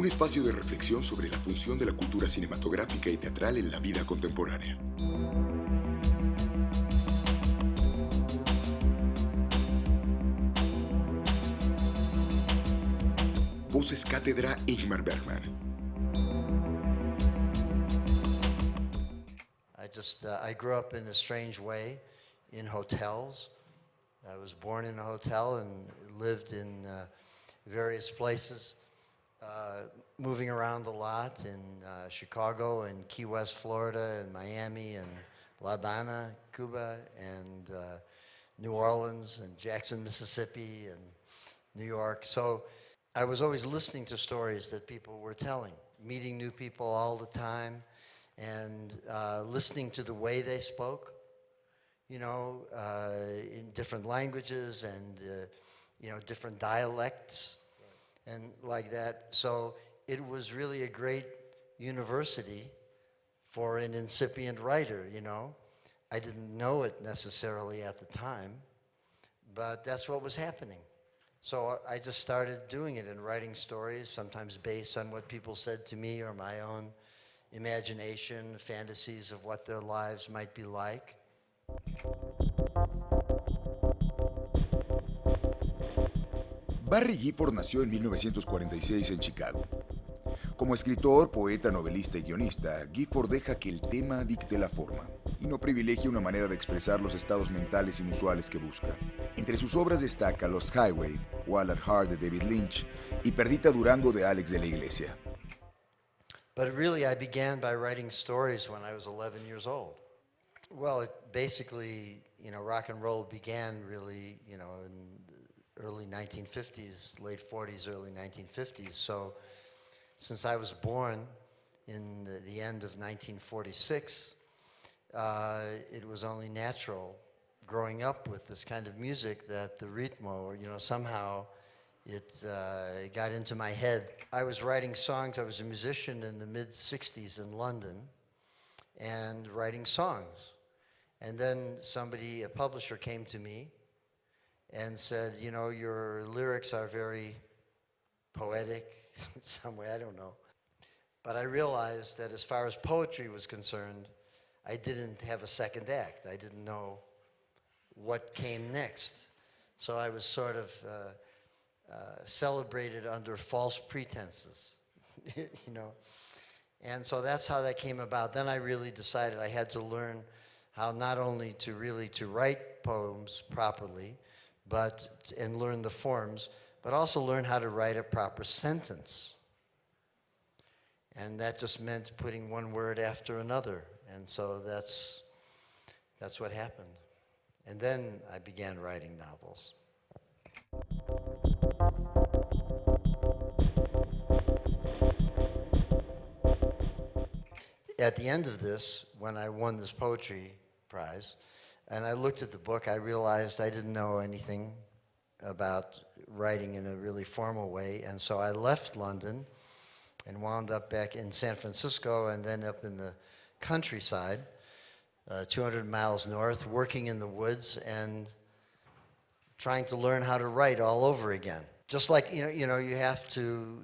Un espacio de reflexión sobre la función de la cultura cinematográfica y teatral en la vida contemporánea. Voces, Cátedra, Ingmar Bergman. I grew up in a strange way in hotels. I was born in a hotel and lived in various places, moving around a lot in Chicago and Key West, Florida, and Miami and La Habana, Cuba, and New Orleans and Jackson, Mississippi, and New York. So I was always listening to stories that people were telling, meeting new people all the time, and listening to the way they spoke, in different languages and, different dialects and like that. So it was really a great university for an incipient writer, I didn't know it necessarily at the time, but that's what was happening. So I just started doing it and writing stories, sometimes based on what people said to me or my own imagination, fantasies of what their lives might be like. Barry Gifford nació en 1946 en Chicago. Como escritor, poeta, novelista y guionista, Gifford deja que el tema dicte la forma y no privilegia una manera de expresar los estados mentales inusuales que busca. Entre sus obras destaca Lost Highway, Wild at Heart de David Lynch y Perdita Durango de Alex de la Iglesia. But really, I began by writing stories when I was 11 years old. Well, it basically, rock and roll began really, in early 1950s, late 40s, early 1950s. So since I was born in the end of 1946, it was only natural growing up with this kind of music that the ritmo, somehow it got into my head. I was writing songs. I was a musician in the mid-60s in London and writing songs. And then a publisher came to me and said, your lyrics are very poetic in some way, I don't know. But I realized that as far as poetry was concerned, I didn't have a second act. I didn't know what came next. So I was sort of celebrated under false pretenses, And so that's how that came about. Then I really decided I had to learn how not only to write poems properly, and learn the forms, but also learn how to write a proper sentence. And that just meant putting one word after another. And so that's what happened. And then I began writing novels. At the end of this, when I won this poetry prize, and I looked at the book, I realized I didn't know anything about writing in a really formal way. And so I left London and wound up back in San Francisco and then up in the countryside, 200 miles north, working in the woods and trying to learn how to write all over again. Just like, you have to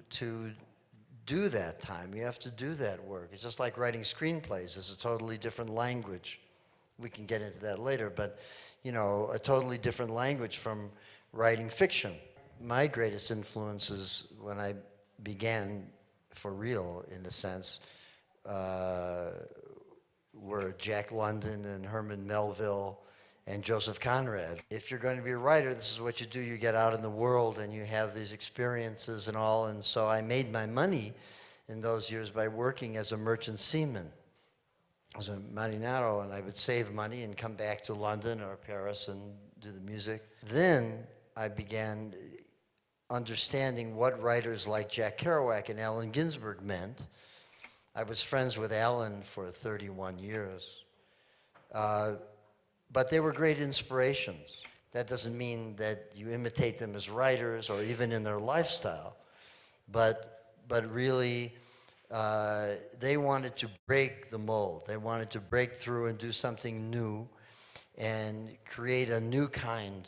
do that time. You have to do that work. It's just like writing screenplays. It's a totally different language. We can get into that later, but, a totally different language from writing fiction. My greatest influences when I began for real, in a sense, were Jack London and Herman Melville and Joseph Conrad. If you're going to be a writer, this is what you do. You get out in the world and you have these experiences and all. And so I made my money in those years by working as a merchant seaman. I was a marinero, and I would save money and come back to London or Paris and do the music. Then I began understanding what writers like Jack Kerouac and Allen Ginsberg meant. I was friends with Allen for 31 years. But they were great inspirations. That doesn't mean that you imitate them as writers or even in their lifestyle. But really, they wanted to break the mold. They wanted to break through and do something new and create a new kind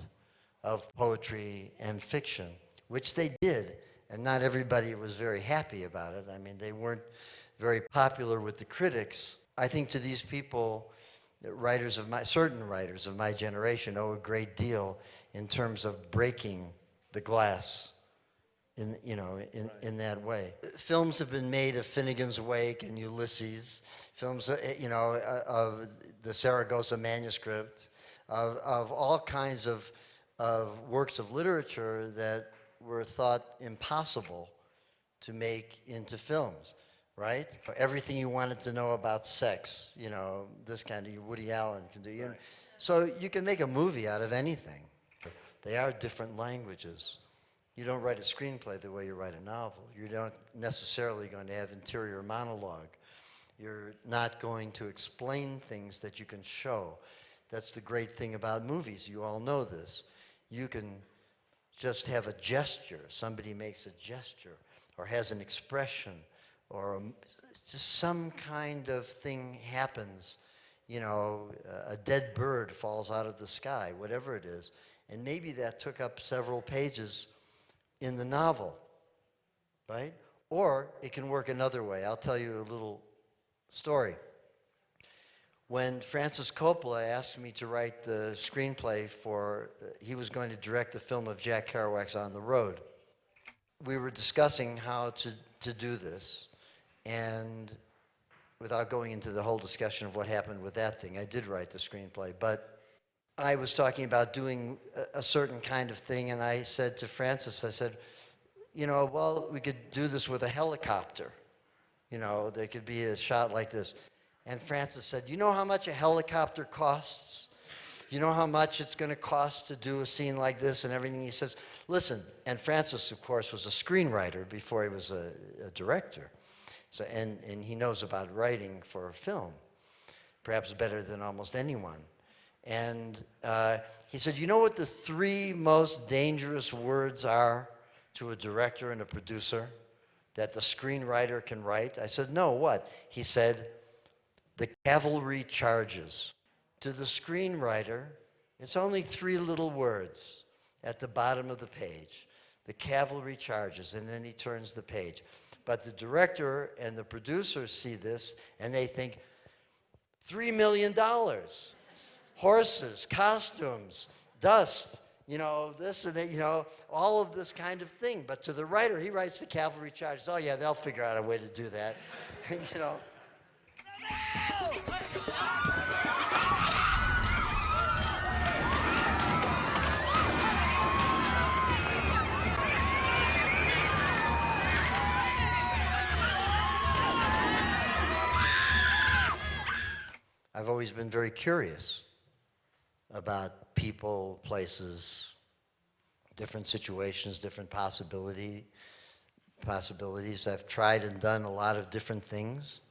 of poetry and fiction, which they did. And not everybody was very happy about it. I mean, they weren't very popular with the critics. I think to these people, certain writers of my generation owe a great deal in terms of breaking the glass in that way. Films have been made of Finnegan's Wake and Ulysses, films, of the Saragossa manuscript, of all kinds of works of literature that were thought impossible to make into films, right? Everything you wanted to know about sex, this kind of Woody Allen can do. Right. So you can make a movie out of anything. They are different languages. You don't write a screenplay the way you write a novel. You're not necessarily going to have interior monologue. You're not going to explain things that you can show. That's the great thing about movies. You all know this. You can just have a gesture. Somebody makes a gesture or has an expression or just some kind of thing happens. A dead bird falls out of the sky, whatever it is. And maybe that took up several pages in the novel, right? Or it can work another way. I'll tell you a little story. When Francis Coppola asked me to write the screenplay he was going to direct the film of Jack Kerouac's On the Road. We were discussing how to do this, and without going into the whole discussion of what happened with that thing, I did write the screenplay, but I was talking about doing a certain kind of thing, and I said to Francis, I said, well, we could do this with a helicopter. There could be a shot like this. And Francis said, you know how much a helicopter costs? You know how much it's going to cost to do a scene like this and everything? He says, listen, and Francis, of course, was a screenwriter before he was a director. So, and he knows about writing for a film, perhaps better than almost anyone. And he said, you know what the 3 most dangerous words are to a director and a producer that the screenwriter can write? I said, no, what? He said, the cavalry charges. To the screenwriter, it's only 3 little words at the bottom of the page. The cavalry charges, and then he turns the page. But the director and the producer see this, and they think, $3 million. Horses, costumes, dust, this and that, all of this kind of thing. But to the writer, he writes the cavalry charges. Oh, yeah, they'll figure out a way to do that. I've always been very curious about people, places, different situations, different possibilities. I've tried and done a lot of different things.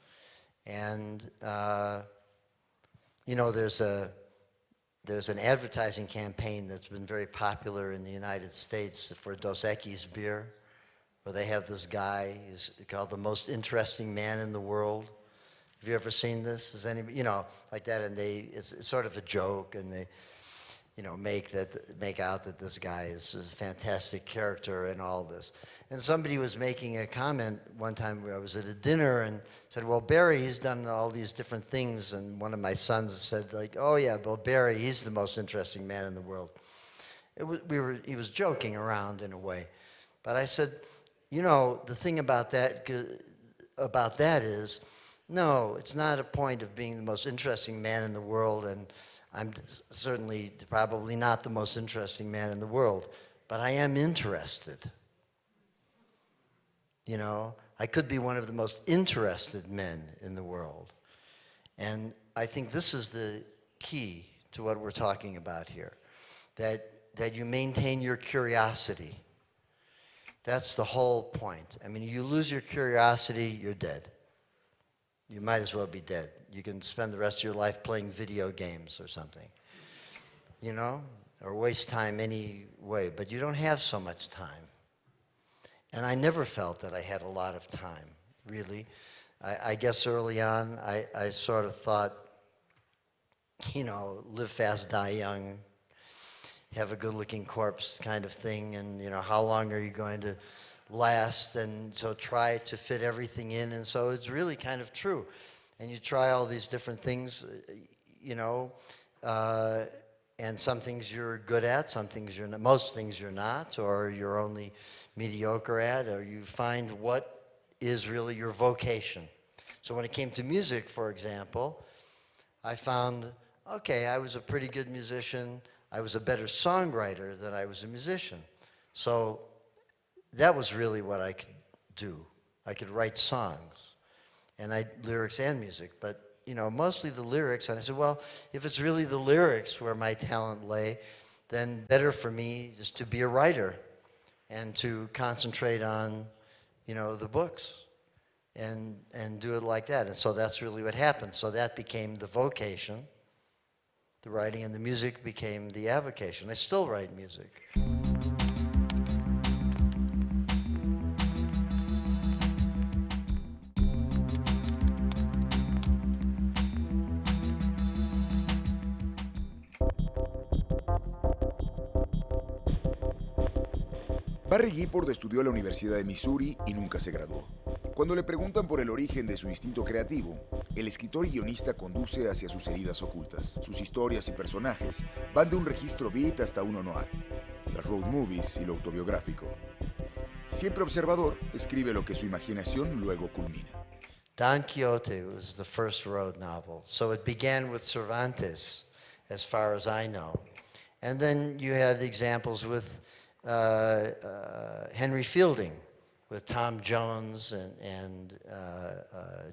And, there's an advertising campaign that's been very popular in the United States for Dos Equis beer, where they have this guy, he's called the most interesting man in the world. Have you ever seen this? Is anybody, like that? And it's sort of a joke, and they, make out that this guy is a fantastic character and all this. And somebody was making a comment one time where I was at a dinner and said, well, Barry, he's done all these different things. And one of my sons said, oh yeah, well, Barry, he's the most interesting man in the world. He was joking around in a way. But I said, the thing about that is, no, it's not a point of being the most interesting man in the world, and I'm certainly probably not the most interesting man in the world, but I am interested. I could be one of the most interested men in the world. And I think this is the key to what we're talking about here, that you maintain your curiosity. That's the whole point. I mean, you lose your curiosity, you're dead. You might as well be dead. You can spend the rest of your life playing video games or something, or waste time anyway, but you don't have so much time. And I never felt that I had a lot of time, really. I guess early on, I sort of thought, live fast, die young, have a good-looking corpse kind of thing, and, how long are you going to last, and so try to fit everything in, and so it's really kind of true. And you try all these different things, you know, and some things you're good at, some things you're not, most things you're not, or you're only mediocre at, or you find what is really your vocation. So when it came to music, for example, I found, okay, I was a pretty good musician. I was a better songwriter than I was a musician. So that was really what I could do. I could write songs, and lyrics and music, but you know, mostly the lyrics. And I said, well, if it's really the lyrics where my talent lay, then better for me is to be a writer and to concentrate on, you know, the books and do it like that. And so that's really what happened. So that became the vocation, the writing, and the music became the avocation. I still write music. Barry Gifford estudió en la Universidad de Missouri y nunca se graduó. Cuando le preguntan por el origen de su instinto creativo, el escritor y guionista conduce hacia sus heridas ocultas. Sus historias y personajes van de un registro beat hasta uno noir, las road movies y lo autobiográfico. Siempre observador, escribe lo que su imaginación luego culmina. Don Quixote was the first road novel, so it began with Cervantes, as far as I know. And then you had examples with Henry Fielding, with Tom Jones and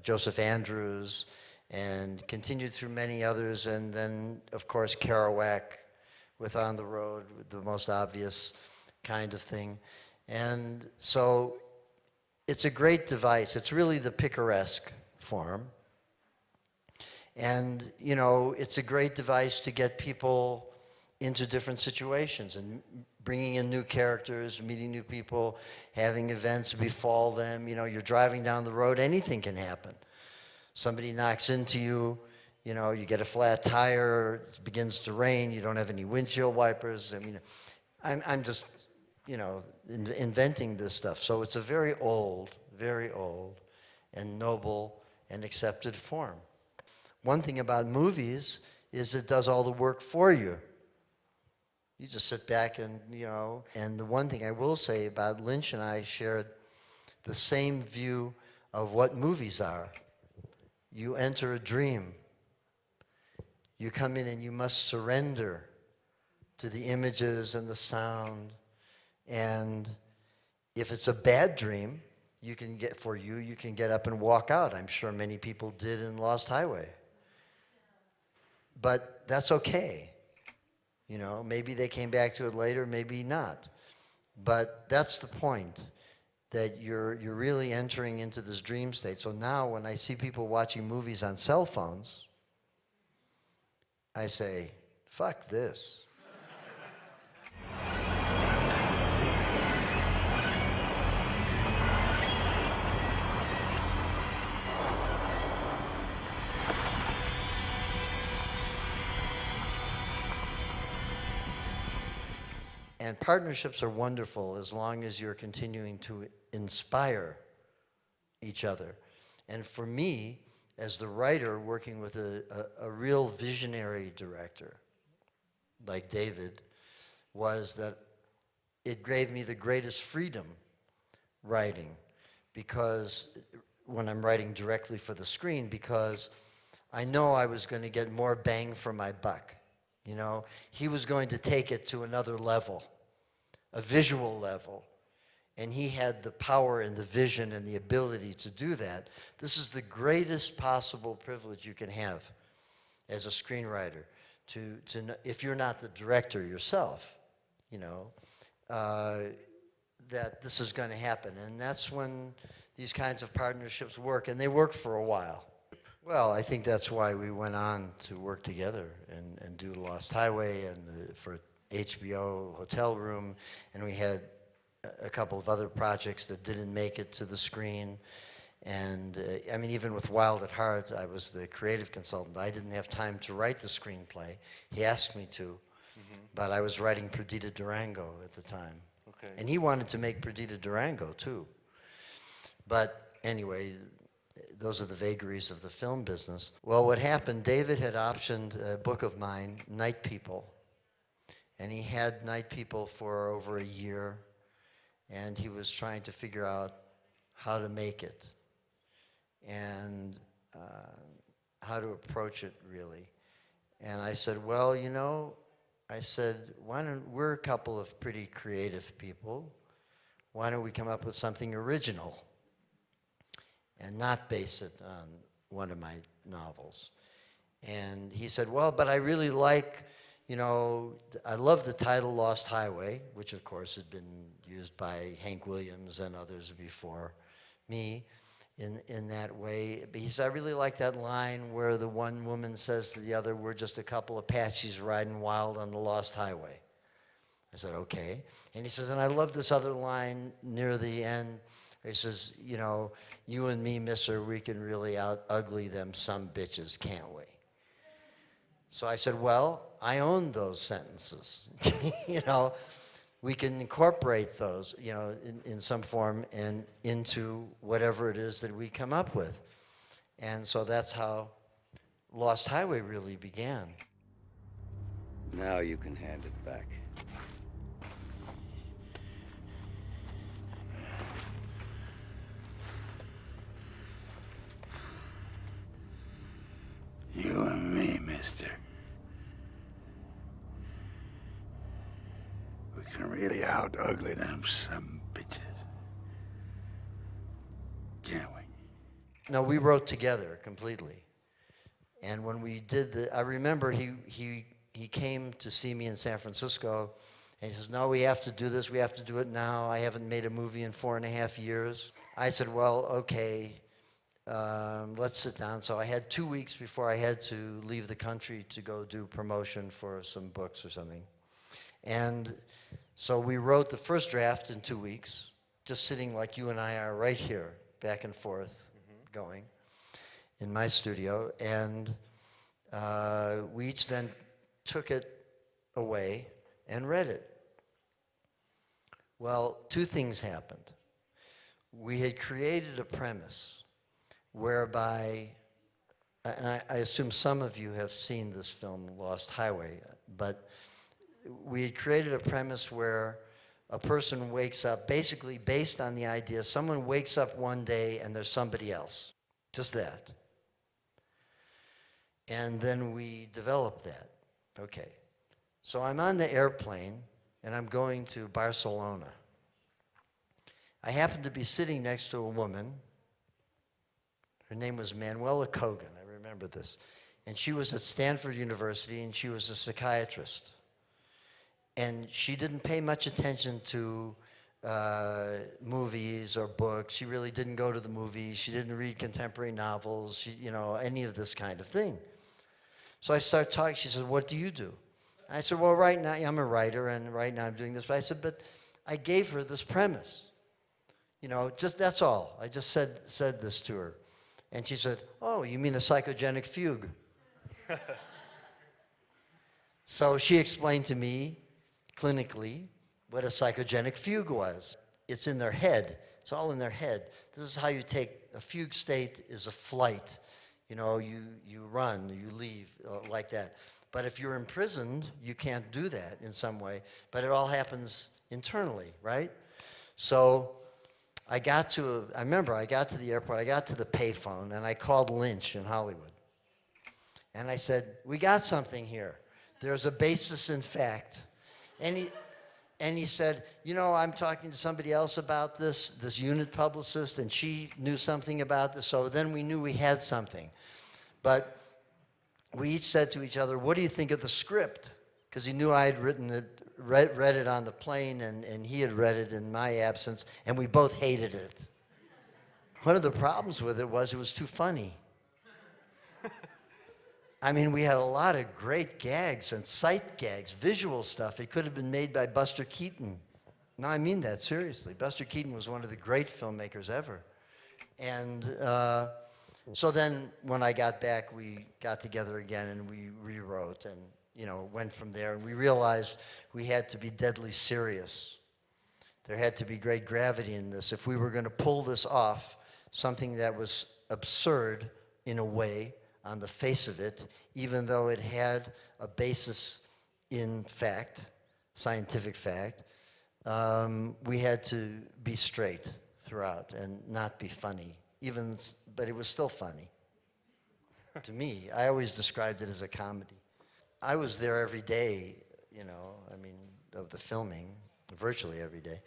Joseph Andrews, and continued through many others, and then, of course, Kerouac with On the Road, with the most obvious kind of thing. And so it's a great device. It's really the picaresque form. And, you know, it's a great device to get people into different situations and bringing in new characters, meeting new people, having events befall them. You know, you're driving down the road, anything can happen. Somebody knocks into you, you know, you get a flat tire, it begins to rain, you don't have any windshield wipers. I mean, I'm just, you know, inventing this stuff. So it's a very old and noble and accepted form. One thing about movies is it does all the work for you. You just sit back and, you know, and the one thing I will say about Lynch and I shared the same view of what movies are. You enter a dream. You come in and you must surrender to the images and the sound. And if it's a bad dream, you can get up and walk out. I'm sure many people did in Lost Highway. But that's okay. You know, maybe they came back to it later, maybe not. But that's the point, that you're really entering into this dream state. So now when I see people watching movies on cell phones, I say, fuck this. And partnerships are wonderful as long as you're continuing to inspire each other. And for me, as the writer working with a real visionary director, like David, was that it gave me the greatest freedom writing, because when I'm writing directly for the screen, because I know I was going to get more bang for my buck. You know, he was going to take it to another level, a visual level, and he had the power and the vision and the ability to do that. This is the greatest possible privilege you can have as a screenwriter, to if you're not the director yourself, you know, that this is going to happen. And that's when these kinds of partnerships work, and they work for a while. Well, I think that's why we went on to work together and do Lost Highway and for HBO Hotel Room, and we had a couple of other projects that didn't make it to the screen. And I mean, even with Wild at Heart, I was the creative consultant. I didn't have time to write the screenplay. He asked me to, but I was writing Perdita Durango at the time. Okay. And he wanted to make Perdita Durango, too. But anyway, those are the vagaries of the film business. Well, what happened, David had optioned a book of mine, Night People. And he had Night People for over a year. And he was trying to figure out how to make it and how to approach it, really. And I said, well, you know, I said, we're a couple of pretty creative people. Why don't we come up with something original and not base it on one of my novels? And he said, well, but I really like, you know, I love the title Lost Highway, which of course had been used by Hank Williams and others before me in that way. But he said, I really like that line where the one woman says to the other, we're just a couple Apaches riding wild on the Lost Highway. I said, okay. And he says, and I love this other line near the end. He says, you know, you and me, mister, we can really out-ugly them some bitches, can't we? So I said, well, I own those sentences. You know, we can incorporate those, you know, in some form and into whatever it is that we come up with. And so that's how Lost Highway really began. Now you can hand it back. You and me, mister. We can really out-ugly them some bitches. Can't we? No, we wrote together completely. And when we did I remember he came to see me in San Francisco, and he says, no, we have to do this. We have to do it now. I haven't made a movie in 4.5 years. I said, well, okay, let's sit down. So I had 2 weeks before I had to leave the country to go do promotion for some books or something. And so we wrote the first draft in 2 weeks, just sitting like you and I are right here, back and forth, going in my studio. And we each then took it away and read it. Well, two things happened. We had created a premise whereby, and I assume some of you have seen this film, Lost Highway, but we had created a premise where a person wakes up, basically based on the idea, someone wakes up one day and there's somebody else, just that. And then we developed that. Okay. So I'm on the airplane and I'm going to Barcelona. I happened to be sitting next to a woman. Her name was Manuela Kogan, I remember this. And she was at Stanford University and she was a psychiatrist. And she didn't pay much attention to movies or books. She really didn't go to the movies. She didn't read contemporary novels, you know, any of this kind of thing. So I started talking. She said, what do you do? I said, well, right now, I'm a writer, and right now I'm doing this. But I said, but I gave her this premise. You know, just that's all. I just said this to her. And she said, oh, you mean a psychogenic fugue? So she explained to me, clinically, what a psychogenic fugue was. It's in their head. It's all in their head. This is how you take a fugue state is a flight. You know, you run, you leave, like that. But if you're imprisoned, you can't do that in some way. But it all happens internally, right? So I remember I got to the airport, I got to the payphone, and I called Lynch in Hollywood. And I said, we got something here. There's a basis in fact. And he said, you know, I'm talking to somebody else about this unit publicist, and she knew something about this, so then we knew we had something. But we each said to each other, what do you think of the script? Because he knew I had written it, read it on the plane, and he had read it in my absence, and we both hated it. One of the problems with it was too funny. I mean, we had a lot of great gags and sight gags, visual stuff. It could have been made by Buster Keaton. No, I mean that seriously. Buster Keaton was one of the great filmmakers ever. And so then when I got back, we got together again and we rewrote and, you know, went from there. And we realized we had to be deadly serious. There had to be great gravity in this. If we were going to pull this off, something that was absurd in a way on the face of it, even though it had a basis in fact, scientific fact, we had to be straight throughout and not be funny. But it was still funny. To me, I always described it as a comedy. I was there every day, of the filming, virtually every day.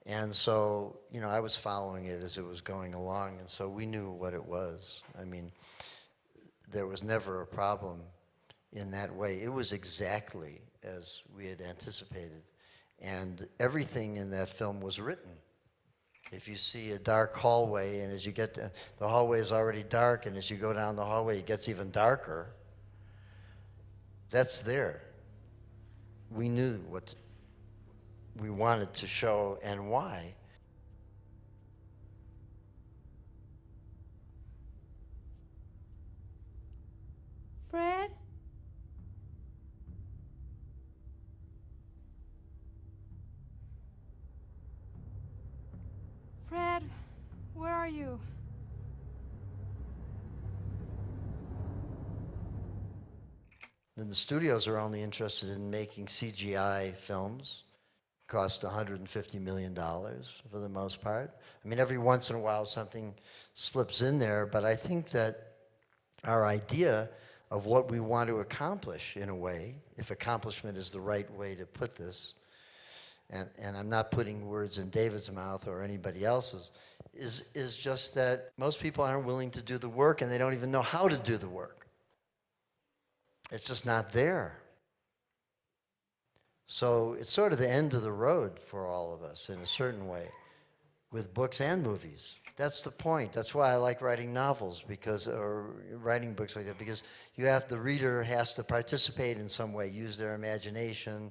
And so, I was following it as it was going along, and so we knew what it was. There was never a problem in that way. It was exactly as we had anticipated. And everything in that film was written. If you see a dark hallway, and as you get to, the hallway is already dark, and as you go down the hallway, it gets even darker. That's there. We knew what we wanted to show and why. Fred? Fred, where are you? And the studios are only interested in making CGI films. Cost $150 million for the most part. Every once in a while something slips in there, but I think that our idea of what we want to accomplish, in a way, if accomplishment is the right way to put this, and I'm not putting words in David's mouth or anybody else's, is just that most people aren't willing to do the work, and they don't even know how to do the work. It's just not there. So it's sort of the end of the road for all of us in a certain way, with books and movies. That's the point. That's why I like writing novels, or writing books like that, because the reader has to participate in some way, use their imagination.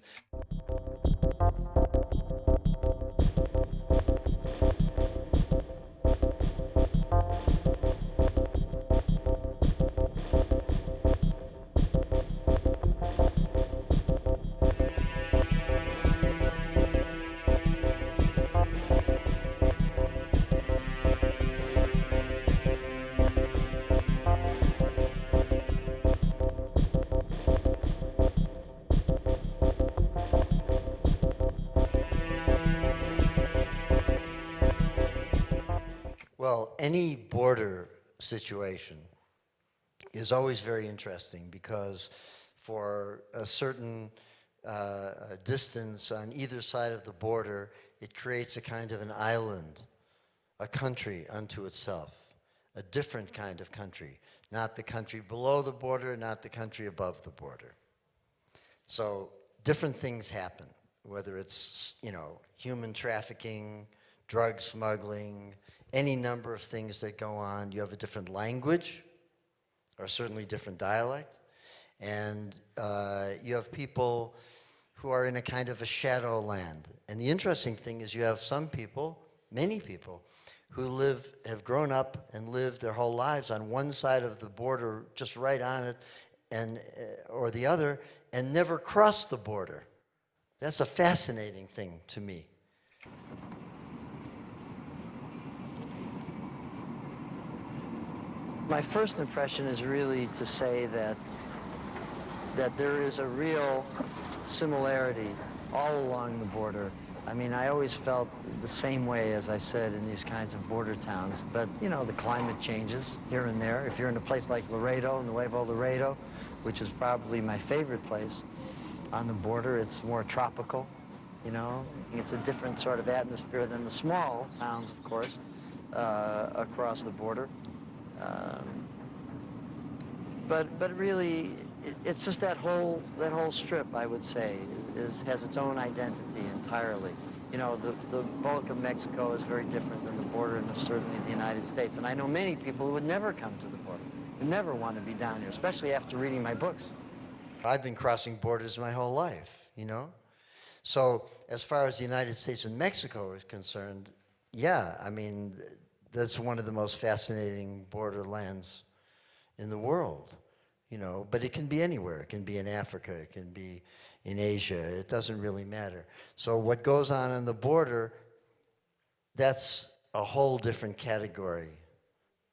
Well, any border situation is always very interesting because for a certain distance on either side of the border, it creates a kind of an island, a country unto itself, a different kind of country, not the country below the border, not the country above the border. So different things happen, whether it's, human trafficking, drug smuggling, any number of things that go on. You have a different language, or certainly different dialect, and you have people who are in a kind of a shadow land. And the interesting thing is you have some people, many people, who have grown up and lived their whole lives on one side of the border, just right on it, or the other, and never crossed the border. That's a fascinating thing to me. My first impression is really to say that there is a real similarity all along the border. I always felt the same way, as I said, in these kinds of border towns. But, the climate changes here and there. If you're in a place like Laredo, Nuevo Laredo, which is probably my favorite place on the border, it's more tropical, It's a different sort of atmosphere than the small towns, of course, across the border. But really, it's just that whole strip, I would say, has its own identity entirely. The bulk of Mexico is very different than the border, and certainly the United States. And I know many people who would never come to the border, who never want to be down here, especially after reading my books. I've been crossing borders my whole life, So as far as the United States and Mexico is concerned, yeah, that's one of the most fascinating borderlands in the world, but it can be anywhere. It can be in Africa, it can be in Asia, it doesn't really matter. So what goes on the border that's a whole different category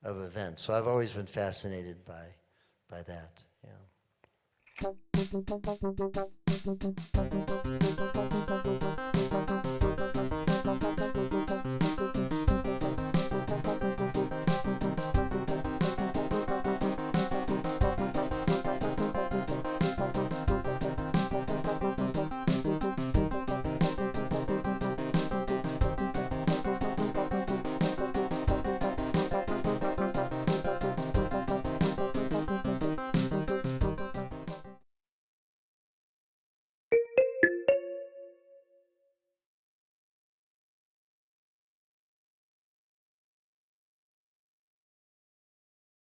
of events. So I've always been fascinated by that. Yeah.